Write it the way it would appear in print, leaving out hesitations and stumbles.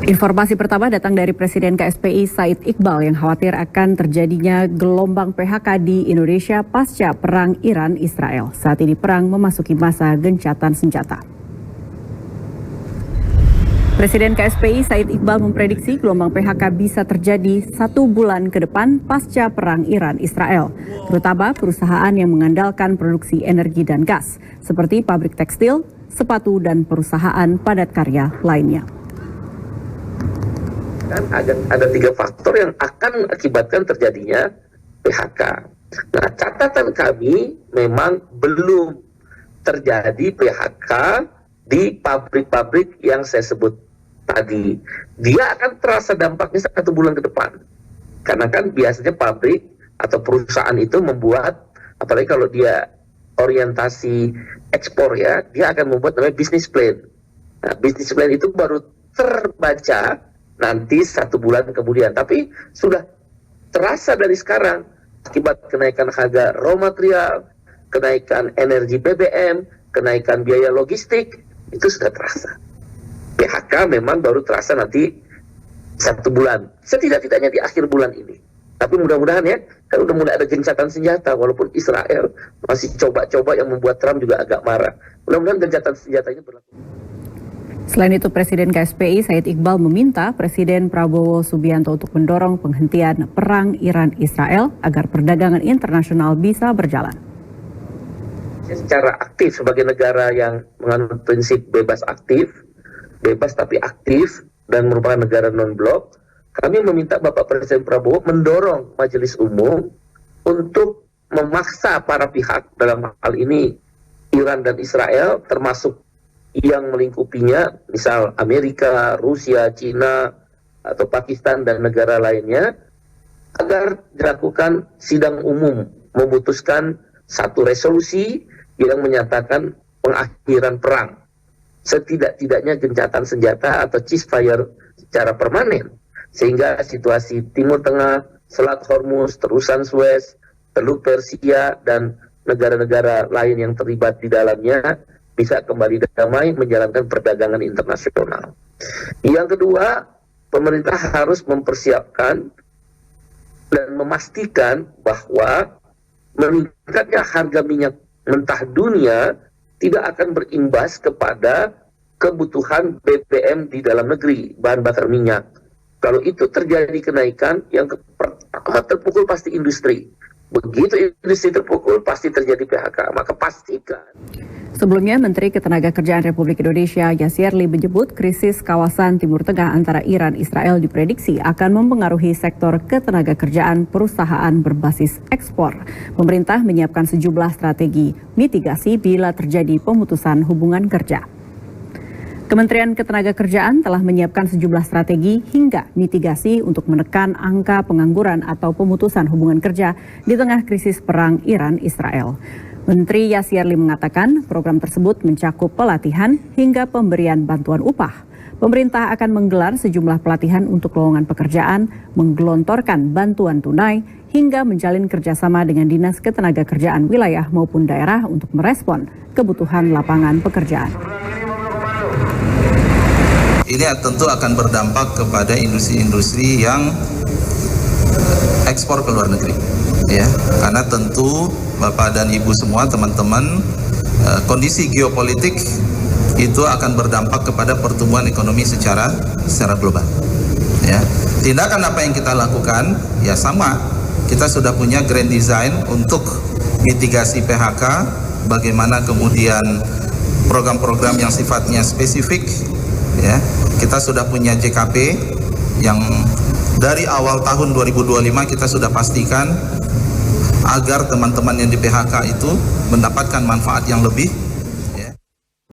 Informasi pertama datang dari Presiden KSPI Said Iqbal yang khawatir akan terjadinya gelombang PHK di Indonesia pasca perang Iran-Israel. Saat ini perang memasuki masa gencatan senjata. Presiden KSPI Said Iqbal memprediksi gelombang PHK bisa terjadi 1 bulan ke depan pasca perang Iran-Israel, terutama perusahaan yang mengandalkan produksi energi dan gas, seperti pabrik tekstil, sepatu, dan perusahaan padat karya lainnya. Ada 3 faktor yang akan mengakibatkan terjadinya PHK. Nah, catatan kami memang belum terjadi PHK di pabrik-pabrik yang saya sebut tadi. Dia akan terasa dampaknya 1 bulan ke depan. Karena kan biasanya pabrik atau perusahaan itu membuat, apalagi kalau dia orientasi ekspor ya, dia akan membuat namanya business plan. Nah, business plan itu baru terbaca nanti 1 bulan kemudian, tapi sudah terasa dari sekarang akibat kenaikan harga raw material, kenaikan energi BBM, kenaikan biaya logistik, itu sudah terasa. PHK memang baru terasa nanti 1 bulan, setidak-tidaknya di akhir bulan ini. Tapi mudah-mudahan ya, kan udah mulai ada gencatan senjata, walaupun Israel masih coba-coba yang membuat Trump juga agak marah. Mudah-mudahan gencatan senjata ini berlaku. Selain itu, Presiden KSPI Said Iqbal meminta Presiden Prabowo Subianto untuk mendorong penghentian perang Iran-Israel agar perdagangan internasional bisa berjalan. Secara aktif sebagai negara yang menganut prinsip bebas tapi aktif dan merupakan negara non-blok, kami meminta Bapak Presiden Prabowo mendorong Majelis Umum untuk memaksa para pihak, dalam hal ini Iran dan Israel, termasuk yang melingkupinya, misal Amerika, Rusia, Cina, atau Pakistan dan negara lainnya, agar dilakukan sidang umum memutuskan satu resolusi yang menyatakan pengakhiran perang, setidak-tidaknya gencatan senjata atau ceasefire secara permanen, sehingga situasi Timur Tengah, Selat Hormuz, terusan Suez, Teluk Persia, dan negara-negara lain yang terlibat di dalamnya bisa kembali damai menjalankan perdagangan internasional. Yang kedua, pemerintah harus mempersiapkan dan memastikan bahwa meningkatnya harga minyak mentah dunia tidak akan berimbas kepada kebutuhan BBM di dalam negeri, bahan bakar minyak. Kalau itu terjadi kenaikan, yang pertama terpukul pasti industri. Begitu industri terpukul, pasti terjadi PHK. Maka pastikan. Sebelumnya, Menteri Ketenagakerjaan Republik Indonesia Yasirli menyebut krisis kawasan Timur Tengah antara Iran-Israel diprediksi akan mempengaruhi sektor ketenagakerjaan perusahaan berbasis ekspor. Pemerintah menyiapkan sejumlah strategi mitigasi bila terjadi pemutusan hubungan kerja. Kementerian Ketenagakerjaan telah menyiapkan sejumlah strategi hingga mitigasi untuk menekan angka pengangguran atau pemutusan hubungan kerja di tengah krisis perang Iran-Israel. Menteri Yasirli mengatakan program tersebut mencakup pelatihan hingga pemberian bantuan upah. Pemerintah akan menggelar sejumlah pelatihan untuk lowongan pekerjaan, menggelontorkan bantuan tunai, hingga menjalin kerjasama dengan Dinas Ketenagakerjaan wilayah maupun daerah untuk merespon kebutuhan lapangan pekerjaan. Ini tentu akan berdampak kepada industri-industri yang ekspor ke luar negeri, ya. Karena tentu Bapak dan Ibu semua, teman-teman, kondisi geopolitik itu akan berdampak kepada pertumbuhan ekonomi secara global. Ya. Tindakan apa yang kita lakukan, ya sama. Kita sudah punya grand design untuk mitigasi PHK, bagaimana kemudian program-program yang sifatnya spesifik. Ya, kita sudah punya JKP yang dari awal tahun 2025 kita sudah pastikan agar teman-teman yang di PHK itu mendapatkan manfaat yang lebih